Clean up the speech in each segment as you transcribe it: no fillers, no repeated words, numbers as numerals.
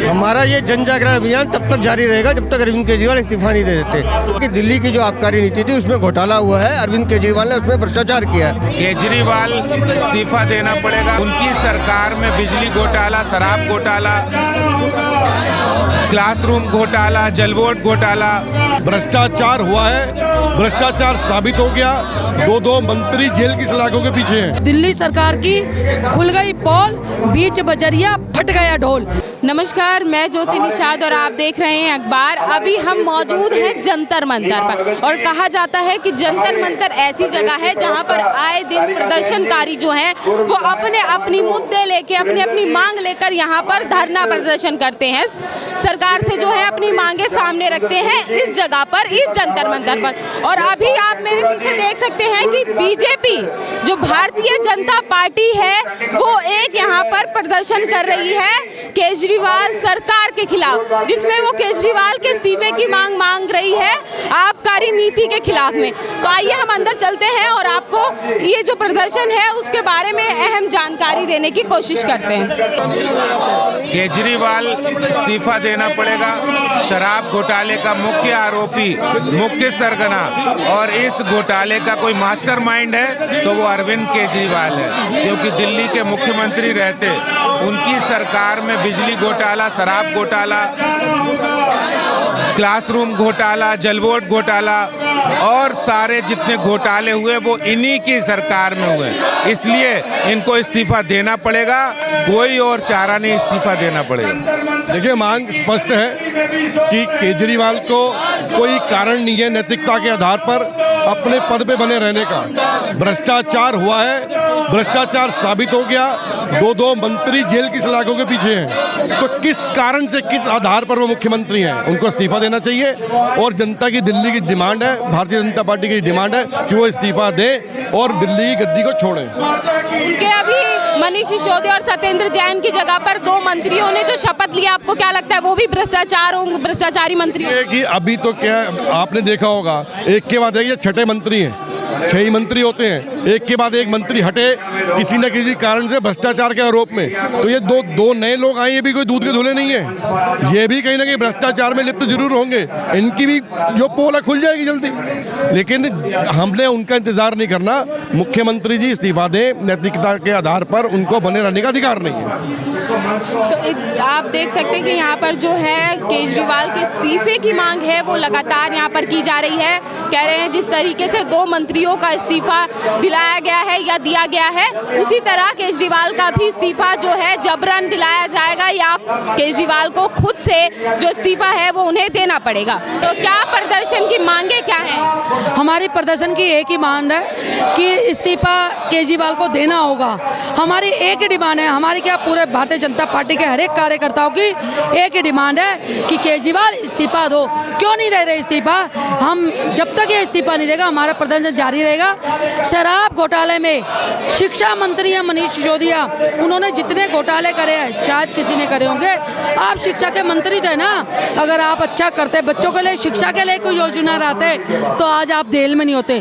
हमारा ये जन जागरण अभियान तब तक जारी रहेगा जब तक अरविंद केजरीवाल इस्तीफा नहीं दे देते, क्योंकि दिल्ली की जो आबकारी नीति थी उसमें घोटाला हुआ है। अरविंद केजरीवाल ने उसमें भ्रष्टाचार किया है। केजरीवाल इस्तीफा देना पड़ेगा। उनकी सरकार में बिजली घोटाला, शराब घोटाला, क्लासरूम घोटाला, जल बोर्ड घोटाला, भ्रष्टाचार हुआ है। भ्रष्टाचार साबित हो गया। दो मंत्री जेल की सलाखों के पीछे हैं। दिल्ली सरकार की खुल गई पोल, बीच बजरिया फट गया ढोल। नमस्कार, मैं ज्योति निषाद और आप देख रहे हैं अखबार। अभी हम मौजूद हैं जंतर मंतर पर और कहा जाता है कि जंतर मंतर ऐसी जगह है जहां पर आए दिन प्रदर्शनकारी जो हैं वो अपनी मुद्दे लेके अपनी मांग लेकर यहां पर धरना प्रदर्शन करते हैं। सरकार से जो है अपनी मांगे सामने रखते हैं इस जगह पर, इस जंतर मंतर पर। और अभी आप मेरे पीछे देख सकते हैं कि बीजेपी जो भारतीय जनता पार्टी है वो एक यहाँ पर प्रदर्शन कर रही है केजरीवाल सरकार के खिलाफ, जिसमें वो केजरीवाल के इस्तीफे की मांग रही है आबकारी नीति के खिलाफ में। तो आइए हम अंदर चलते हैं और आपको ये जो प्रदर्शन है उसके बारे में अहम जानकारी देने की कोशिश करते हैं। केजरीवाल इस्तीफा देना पड़ेगा। शराब घोटाले का मुख्य आरोपी, मुख्य सरगना और इस घोटाले का कोई मास्टरमाइंड है तो वो अरविंद केजरीवाल है, क्योंकि दिल्ली के मुख्यमंत्री रहते उनकी सरकार में बिजली घोटाला, शराब घोटाला, क्लासरूम घोटाला, जल बोर्ड घोटाला और सारे जितने घोटाले हुए वो इन्हीं की सरकार में हुए। इसलिए इनको इस्तीफा देना पड़ेगा, कोई और चारा नहीं, इस्तीफा देना पड़ेगा। देखिए, मांग स्पष्ट है कि केजरीवाल को कोई कारण नहीं है नैतिकता के आधार पर अपने पद पे बने रहने का। भ्रष्टाचार हुआ है। भ्रष्टाचार साबित हो गया। दो मंत्री जेल की सलाखों के पीछे हैं। तो किस कारण से, किस आधार पर वो मुख्यमंत्री हैं? उनको इस्तीफा देना चाहिए। और जनता की, दिल्ली की डिमांड है, भारतीय जनता पार्टी की डिमांड है कि वो इस्तीफा दें और दिल्ली की गद्दी को छोड़ें। उनके अभी मनीष सिसोदिया और सत्येंद्र जैन की जगह पर दो मंत्रियों ने जो शपथ लिया, आपको क्या लगता है वो भी भ्रष्टाचारी मंत्री है? कि अभी तो क्या आपने देखा होगा, एक के बाद एक ये छठे मंत्री हैं। 6 ही मंत्री होते हैं, एक के बाद एक मंत्री हटे किसी न किसी कारण से भ्रष्टाचार के आरोप में। तो ये दो नए लोग आए, ये भी कोई दूध के धुले नहीं है। ये भी कहीं ना कहीं भ्रष्टाचार में लिप्त जरूर होंगे। इनकी भी जो पोल है खुल जाएगी जल्दी। लेकिन हमने उनका इंतजार नहीं करना। मुख्यमंत्री जी इस्तीफा दें, नैतिकता के आधार पर उनको बने रहने का अधिकार नहीं है। तो आप देख सकते हैं कि यहाँ पर जो है केजरीवाल के इस्तीफे की मांग है वो लगातार यहाँ पर की जा रही है। कह रहे हैं जिस तरीके से 2 मंत्रियों का इस्तीफा दिलाया गया है या दिया गया है, उसी तरह केजरीवाल का भी इस्तीफा जो है जबरन दिलाया जाएगा या केजरीवाल को खुद से जो इस्तीफा है वो उन्हें देना पड़ेगा। तो क्या प्रदर्शन की मांगे क्या है? हमारी प्रदर्शन की एक ही मांग है कि इस्तीफा केजरीवाल को देना होगा। हमारी एक ही डिमांड है। हमारी क्या, पूरे भारतीय जनता पार्टी के हर एक कार्यकर्ताओं की एक ही डिमांड है कि केजरीवाल इस्तीफा दो। क्यों नहीं दे रहे इस्तीफा? हम जब तक ये इस्तीफा नहीं देगा हमारा प्रदर्शन जारी रहेगा। शराब घोटाले में शिक्षा मंत्री हैं मनीष सिसोदिया, उन्होंने जितने घोटाले करे हैं शायद किसी ने करे होंगे। आप शिक्षा के मंत्री थे ना, अगर आप अच्छा करते, बच्चों के लिए शिक्षा के लिए कोई योजना लाते तो आज आप जेल में नहीं होते।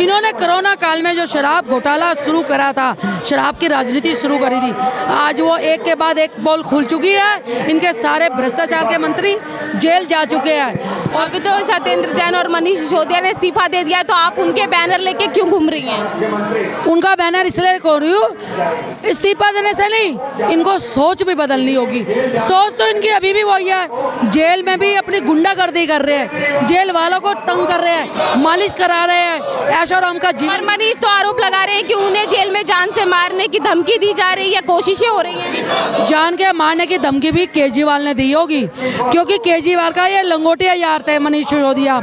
इन्होंने कोरोना काल में जो शराब घोटाला शुरू करा था, शराब की राजनीति शुरू करी थी, आज वो एक के बाद एक पोल खुल चुकी है। इनके सारे भ्रष्टाचार के मंत्री जेल जा चुके हैं। और अभी तो सत्येंद्र जैन और मनीष सिसोदिया ने इस्तीफा दे दिया, तो आप उनके बैनर लेके क्यों घूम रही हैं? उनका बैनर इसलिए हो रही हूँ, इस्तीफा देने से नहीं, इनको सोच भी बदलनी होगी। सोच तो इनकी अभी भी वही है। जेल में भी अपनी गुंडागर्दी कर रहे हैं, जेल वालों को तंग कर रहे हैं, मालिश करा रहे हैं, ऐशो आराम का जीवन। मनीष तो आरोप लगा रहे हैं कि उन्हें जेल में जान से मारने की धमकी दी जा रही है, कोशिशें हो रही हैं। जान के मारने की धमकी भी केजरीवाल ने दी होगी, क्योंकि केजरीवाल का ये लंगोटिया यार थे मनीष सिसोदिया।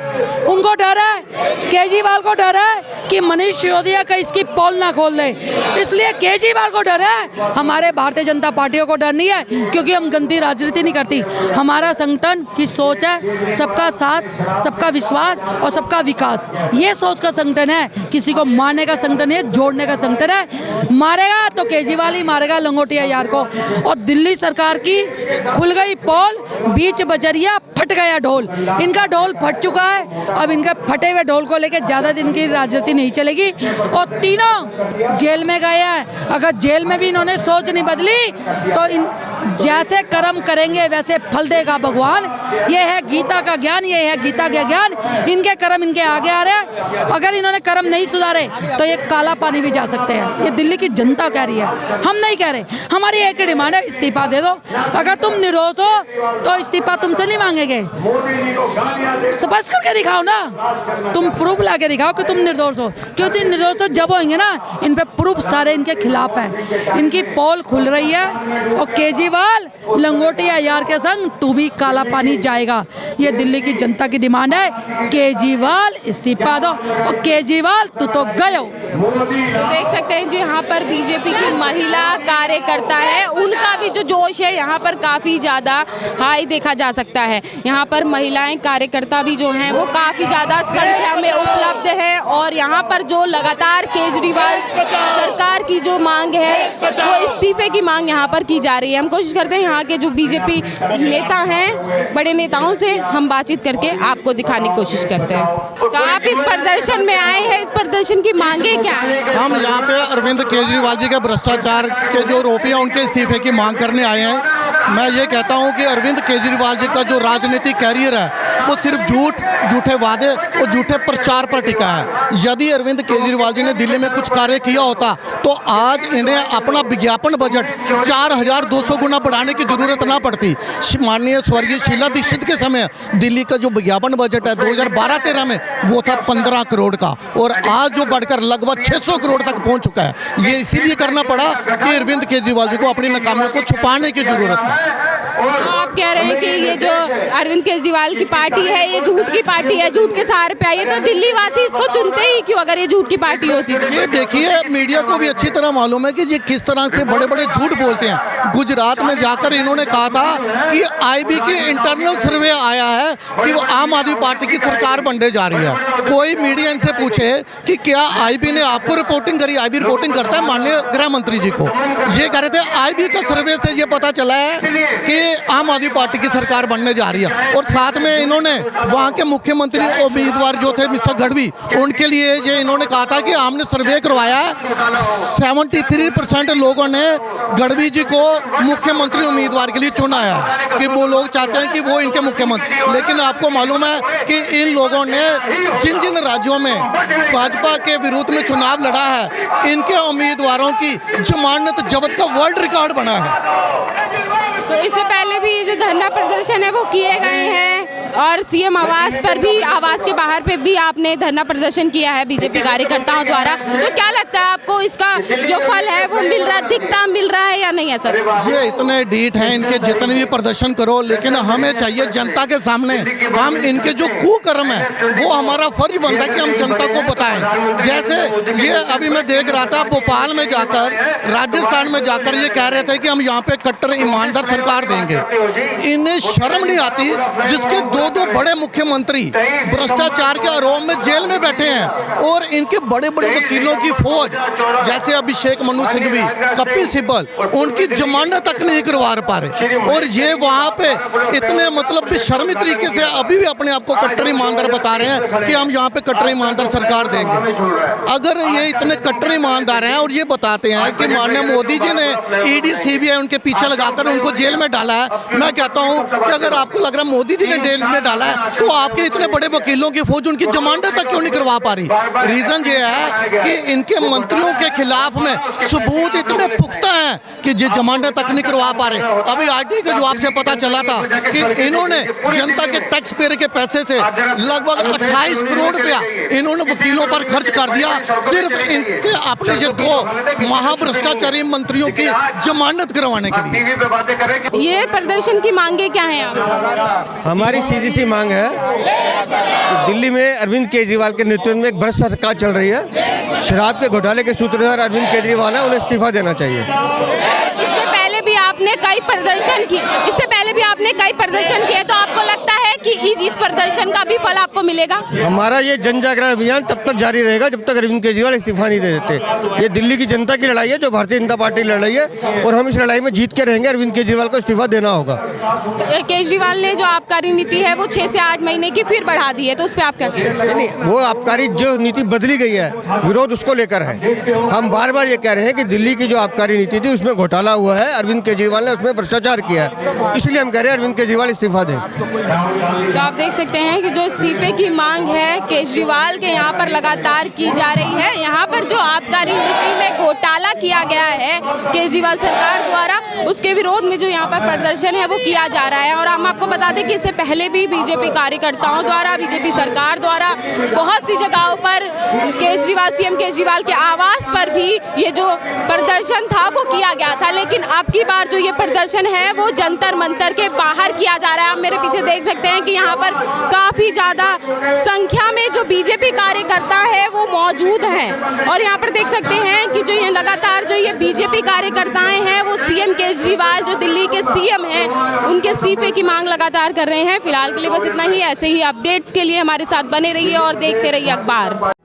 उनको डर है, केजरीवाल को डर है कि मनीष सिसोदिया का इसकी पोल ना खोल दे, इसलिए केजरीवाल को डर है। हमारे भारतीय जनता पार्टियों को डर नहीं है, क्योंकि हम गंदी राजनीति नहीं करती। हमारा संगठन की सोच है सबका साथ, सबका विश्वास और सबका विकास। ये सोच का संगठन है, किसी को मारने का संगठन है, जोड़ने का संगठन है। मारेगा तो केजरीवाल ही मारेगा लंगोटिया यार को। और दिल्ली सरकार की खुल गई पोल, बीच बजरिया फट गया ढोल। इनका ढोल फट चुका है, अब इनके फटे हुए ढोल को लेकर ज्यादा दिन की राजनीति नहीं चलेगी। और तीनों जेल में गए हैं। अगर जेल में भी इन्होंने सोच नहीं बदली तो जैसे कर्म करेंगे वैसे फल देगा भगवान। ये है गीता का ज्ञान, ये है गीता का ज्ञान। इनके कर्म इनके आगे आ रहे हैं। अगर इन्होंने कर्म नहीं सुधारे तो ये काला पानी भी जा सकते हैं। ये दिल्ली की जनता कह रही है, हम नहीं कह रहे। हमारी एक ही डिमांड है, इस्तीफा दे दो। अगर तुम निर्दोष हो तो इस्तीफा तुमसे नहीं मांगेंगे। स्पष्ट करके दिखाओ ना, तुम प्रूफ ला के दिखाओ कि तुम निर्दोष हो। क्योंकि निर्दोष तो जब होंगे ना, इन पे प्रूफ सारे इनके खिलाफ है। इनकी पोल खुल रही है। और केजरीवाल लंगोटिया यार के संग तू भी काला पानी जाएगा। ये दिल्ली की जनता की डिमांड है। केजरीवाल इस्तीफा दो। और केजरीवाल तू तो गए हो। तो देख सकते हैं जो यहाँ पर बीजेपी की महिला कार्यकर्ता है, उनका भी जो जोश है यहाँ पर काफ़ी ज़्यादा हाई देखा जा सकता है। यहाँ पर महिलाएं कार्यकर्ता भी जो हैं वो काफ़ी ज़्यादा संख्या में उपलब्ध है। और यहाँ पर जो लगातार केजरीवाल सरकार की जो मांग है वो इस्तीफे की मांग यहाँ पर की जा रही है। हम कोशिश करते हैं यहाँ के जो बीजेपी नेता हैं, बड़े नेताओं से हम बातचीत करके आपको दिखाने की कोशिश करते हैं। तो आप इस प्रदर्शन में आए हैं, इस प्रदर्शन की मांगे क्या है? हम यहाँ पे अरविंद केजरीवाल जी के भ्रष्टाचार के जो आरोपी हैं उनके इस्तीफे की मांग करने आए हैं। मैं ये कहता हूँ कि अरविंद केजरीवाल जी का जो राजनीतिक कैरियर है वो सिर्फ झूठे वादे और झूठे प्रचार पर टिका है। यदि अरविंद केजरीवाल जी ने दिल्ली में कुछ कार्य किया होता तो आज इन्हें अपना विज्ञापन बजट 4200 गुना बढ़ाने की जरूरत ना पड़ती। माननीय स्वर्गीय शीला दीक्षित के समय दिल्ली का जो विज्ञापन बजट है 2012-13 में वो था 15 करोड़ का, और आज जो बढ़कर लगभग 600 करोड़ तक पहुंच चुका है। ये इसीलिए करना पड़ा कि अरविंद केजरीवाल जी को अपनी नाकामियों को छुपाने की जरूरत है। आप कह रहे हैं कि ये जो अरविंद केजरीवाल की पार्टी है ये झूठ की पार्टी है, झूठ के सहारे पे आई है। तो दिल्ली वासी इसको चुनते ही क्यों अगर ये झूठ की पार्टी होती तो? ये देखिए, मीडिया को भी अच्छी तरह मालूम है कि ये किस तरह से बड़े बड़े झूठ बोलते हैं। गुजरात में जाकर इन्होंने कहा था कि आईबी की इंटरनल सर्वे आया है कि वो आम आदमी पार्टी की सरकार बनने जा रही है। कोई मीडिया इनसे पूछे कि क्या आईबी ने आपको रिपोर्टिंग करी? आईबी रिपोर्टिंग करता है माननीय गृह मंत्री जी को। ये कह रहे थे आईबी का सर्वे से ये पता चला है कि आम आदमी पार्टी की सरकार बनने जा रही है। और साथ में इन्होंने वहाँ के मुख्यमंत्री उम्मीदवार जो थे मिस्टर गढ़वी, उनके लिए ये इन्होंने कहा था कि हमने सर्वे करवाया, 73% लोगों ने गढ़वी जी को मुख्यमंत्री उम्मीदवार के लिए चुना है कि वो लोग चाहते हैं कि वो इनके मुख्यमंत्री। लेकिन आपको मालूम है कि इन लोगों ने जिन जिन राज्यों में भाजपा के विरुद्ध में चुनाव लड़ा है, इनके उम्मीदवारों की जमानत जब्त का वर्ल्ड रिकॉर्ड बना है। तो इससे पहले भी जो धरना प्रदर्शन है वो किए गए हैं और सीएम आवास पर भी, आवास के बाहर पे भी आपने धरना प्रदर्शन किया है बीजेपी कार्यकर्ताओं द्वारा। तो क्या लगता है आपको इसका जो फल है वो मिल रहा, दिखता मिल रहा है या नहीं? ऐसा ये इतने डीठ हैं इनके, जितने भी प्रदर्शन करो, लेकिन हमें चाहिए जनता के सामने हम इनके जो कुकर्म है वो हमारा फर्ज बनता है कि हम जनता को बताएं। जैसे ये अभी मैं देख रहा था भोपाल में जाकर, राजस्थान में जाकर ये कह रहे थे कि हम यहाँ पे कट्टर ईमानदार सरकार देंगे। इन्हें शर्म नहीं आती जिसके दो बड़े मुख्यमंत्री भ्रष्टाचार के आरोप में जेल में बैठे हैं और इनके बड़े बड़े वकीलों की फौज जैसे अभिषेक मनु सिंघवी, कपिल सिब्बल, उनकी जमानत तक नहीं करवा पा रहे। और ये वहाँ पे इतने मतलब बेशर्मी तरीके से अभी भी अपने आप को कट्टर ईमानदार बता रहे हैं कि हम यहाँ पे कट्टर ईमानदार सरकार देंगे। अगर ये इतने कट्टर ईमानदार हैं और ये बताते हैं कि माननीय मोदी जी ने ईडी सीबीआई उनके पीछे लगाकर उनको जेल में डाला है, मैं कहता हूँ कि अगर आपको लग रहा है मोदी जी ने जेल में डाला है तो आपके इतने बड़े वकीलों की फौज उनकी जमानत तक क्यों नहीं करवा पा रही? रीजन ये है कि इनके मंत्रियों के खिलाफ में सबूत इतने पुख्ता हैं कि ये जमानत तक नहीं करवा पा रहे। अभी आरटीआई के जवाब से पता चला था कि इन्होंने जनता के टैक्स पेयर के पैसे से लगभग 28 करोड़ रुपया इन्होंने वकीलों पर खर्च कर दिया सिर्फ इनके अपने ये दो महाभ्रष्टाचारी मंत्रियों की जमानत करवाने के लिए। ये प्रदर्शन की मांगे क्या है आप? हमारी सीधी सी मांग है कि दिल्ली में अरविंद केजरीवाल के नेतृत्व में एक भ्रष्ट सरकार चल रही है। शराब के घोटाले के सूत्रधार अरविंद केजरीवाल है, उन्हें इस्तीफा देना चाहिए। इससे पहले भी आपने कई प्रदर्शन किए, तो आपको लगता है कि इस प्रदर्शन का भी फल आपको मिलेगा? हमारा ये जन जागरण अभियान तब तक जारी रहेगा जब तक अरविंद केजरीवाल इस्तीफा नहीं दे देते। ये दिल्ली की जनता की लड़ाई है जो भारतीय जनता पार्टी लड़ रही है और हम इस लड़ाई में जीत के रहेंगे। अरविंद केजरीवाल को इस्तीफा देना होगा। केजरीवाल ने जो आबकारी नीति है वो 6 से 8 महीने की फिर बढ़ा दी है, तो उस पर आप क्या कहेंगे? नहीं, वो आबकारी जो नीति बदली गई है, विरोध उसको लेकर है। हम बार बार ये कह रहे हैं कि दिल्ली की जो आबकारी नीति थी उसमें घोटाला हुआ है, अरविंद केजरीवाल ने उसमें भ्रष्टाचार किया है, इसलिए हम कह रहे हैं अरविंद केजरीवाल इस्तीफा दें। तो आप देख सकते हैं कि जो इस्तीफे की मांग है केजरीवाल के यहाँ पर लगातार की जा रही है। यहाँ पर जो आबकारी नीति में घोटाला किया गया है केजरीवाल सरकार द्वारा, उसके विरोध में जो यहाँ पर प्रदर्शन है वो किया जा रहा है। और हम आपको बता दें कि इससे पहले भी बीजेपी कार्यकर्ताओं द्वारा, बीजेपी सरकार द्वारा बहुत सी जगहों पर केजरीवाल, सीएम केजरीवाल के आवास पर भी ये जो प्रदर्शन था वो किया गया था। लेकिन अब की बार जो ये प्रदर्शन है वो जंतर मंतर के बाहर किया जा रहा है। आप मेरे पीछे देख सकते हैं कि यहाँ पर काफी ज्यादा संख्या में जो बीजेपी कार्यकर्ता है वो मौजूद हैं। और यहाँ पर देख सकते हैं कि जो ये लगातार जो ये बीजेपी कार्यकर्ताएं हैं वो सीएम केजरीवाल जो दिल्ली के सीएम हैं उनके इस्तीफे की मांग लगातार कर रहे हैं। फिलहाल के लिए बस इतना ही। ऐसे ही अपडेट्स के लिए हमारे साथ बने रहिए और देखते रहिए अखबार।